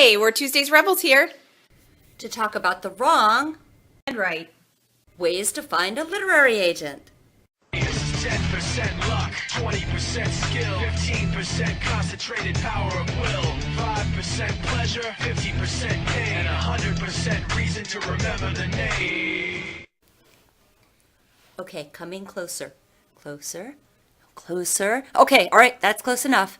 Hey, we're Tuesday's Rebels here to talk about the wrong and right ways to find a literary agent. This is 10% luck, 20% skill, 15% concentrated power of will, 5% pleasure, 50% pain, and 100% reason to remember the name. Okay, coming closer. Closer. Closer. Okay, all right, that's close enough.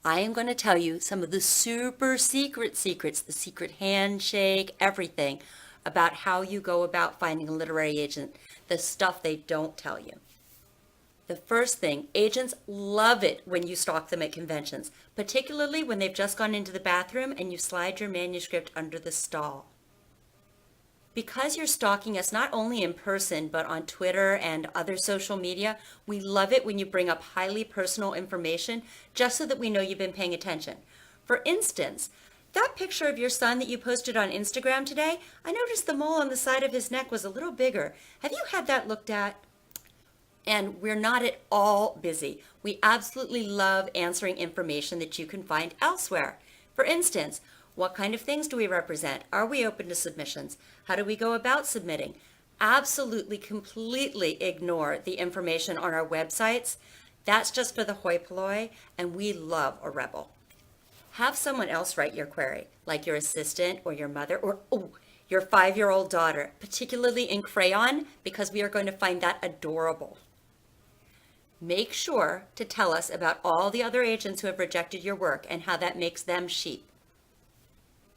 I am going to tell you some of the super secrets, the secret handshake, everything about how you go about finding a literary agent, the stuff they don't tell you. The first thing, agents love it when you stalk them at conventions, particularly when they've just gone into the bathroom and you slide your manuscript under the stall. Because you're stalking us not only in person, but on Twitter and other social media, we love it when you bring up highly personal information just so that we know you've been paying attention. For instance, that picture of your son that you posted on Instagram today, I noticed the mole on the side of his neck was a little bigger. Have you had that looked at? And we're not at all busy. We absolutely love answering information that you can find elsewhere. For instance, what kind of things do we represent? Are we open to submissions? How do we go about submitting? Absolutely, completely ignore the information on our websites. That's just for the hoi polloi, and we love a rebel. Have someone else write your query, like your assistant or your mother or your 5-year-old daughter, particularly in crayon, because we are going to find that adorable. Make sure to tell us about all the other agents who have rejected your work and how that makes them sheep.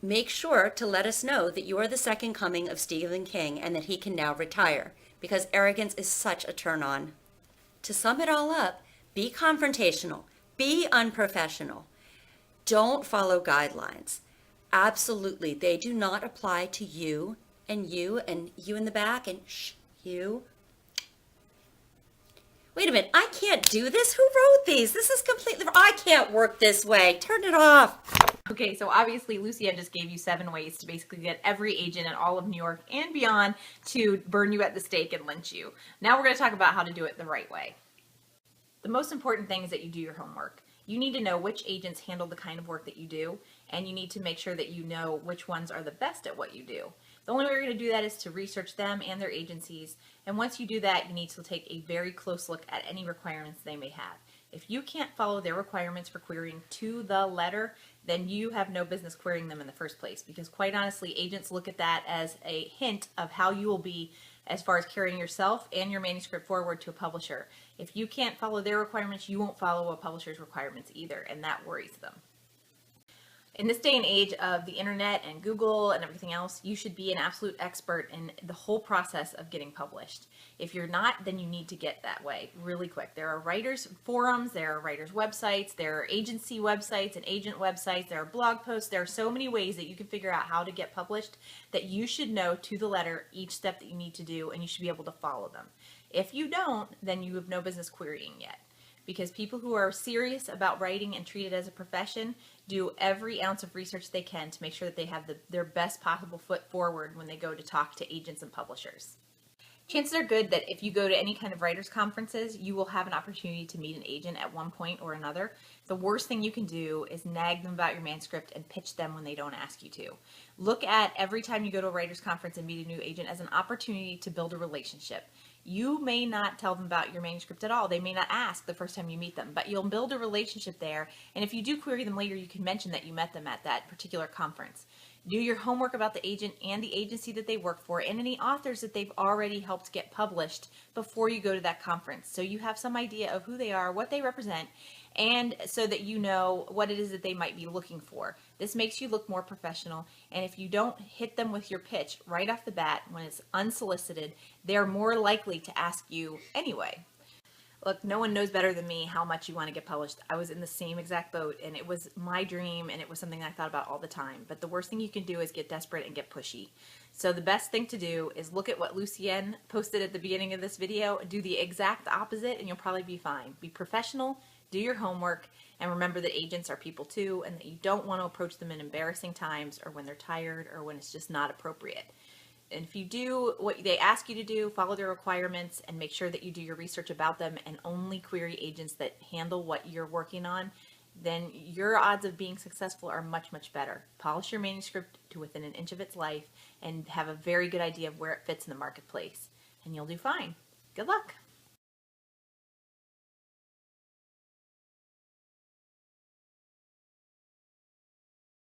Make sure to let us know that you are the second coming of Stephen King and that he can now retire, because arrogance is such a turn on. To sum it all up, be confrontational, be unprofessional. Don't follow guidelines. Absolutely, they do not apply to you and you in the back and you. Wait a minute, I can't do this. Who wrote these? This is completely, I can't work this way. Turn it off. Okay, so obviously Lucienne just gave you 7 ways to basically get every agent in all of New York and beyond to burn you at the stake and lynch you. Now we're going to talk about how to do it the right way. The most important thing is that you do your homework. You need to know which agents handle the kind of work that you do, and you need to make sure that you know which ones are the best at what you do. The only way you're going to do that is to research them and their agencies, and once you do that, you need to take a very close look at any requirements they may have. If you can't follow their requirements for querying to the letter, then you have no business querying them in the first place, because quite honestly, agents look at that as a hint of how you will be as far as carrying yourself and your manuscript forward to a publisher. If you can't follow their requirements, you won't follow a publisher's requirements either, and that worries them. In this day and age of the internet and Google and everything else, you should be an absolute expert in the whole process of getting published. If you're not, then you need to get that way really quick. There are writers' forums, there are writers' websites, there are agency websites and agent websites, there are blog posts. There are so many ways that you can figure out how to get published that you should know to the letter each step that you need to do, and you should be able to follow them. If you don't, then you have no business querying yet. Because people who are serious about writing and treat it as a profession do every ounce of research they can to make sure that they have their best possible foot forward when they go to talk to agents and publishers. Chances are good that if you go to any kind of writers' conferences, you will have an opportunity to meet an agent at one point or another. The worst thing you can do is nag them about your manuscript and pitch them when they don't ask you to. Look at every time you go to a writers' conference and meet a new agent as an opportunity to build a relationship. You may not tell them about your manuscript at all. They may not ask the first time you meet them, but you'll build a relationship there. And if you do query them later, you can mention that you met them at that particular conference. Do your homework about the agent and the agency that they work for and any authors that they've already helped get published before you go to that conference. So you have some idea of who they are, what they represent, and so that you know what it is that they might be looking for. This makes you look more professional, and if you don't hit them with your pitch right off the bat when it's unsolicited, they're more likely to ask you anyway. Look, no one knows better than me how much you want to get published. I was in the same exact boat, and it was my dream, and it was something I thought about all the time. But the worst thing you can do is get desperate and get pushy. So the best thing to do is look at what Lucienne posted at the beginning of this video, do the exact opposite, and you'll probably be fine. Be professional, do your homework, and remember that agents are people too, and that you don't want to approach them in embarrassing times or when they're tired or when it's just not appropriate. And if you do what they ask you to do, follow their requirements, and make sure that you do your research about them and only query agents that handle what you're working on, then your odds of being successful are much, much better. Polish your manuscript to within an inch of its life and have a very good idea of where it fits in the marketplace, and you'll do fine. Good luck.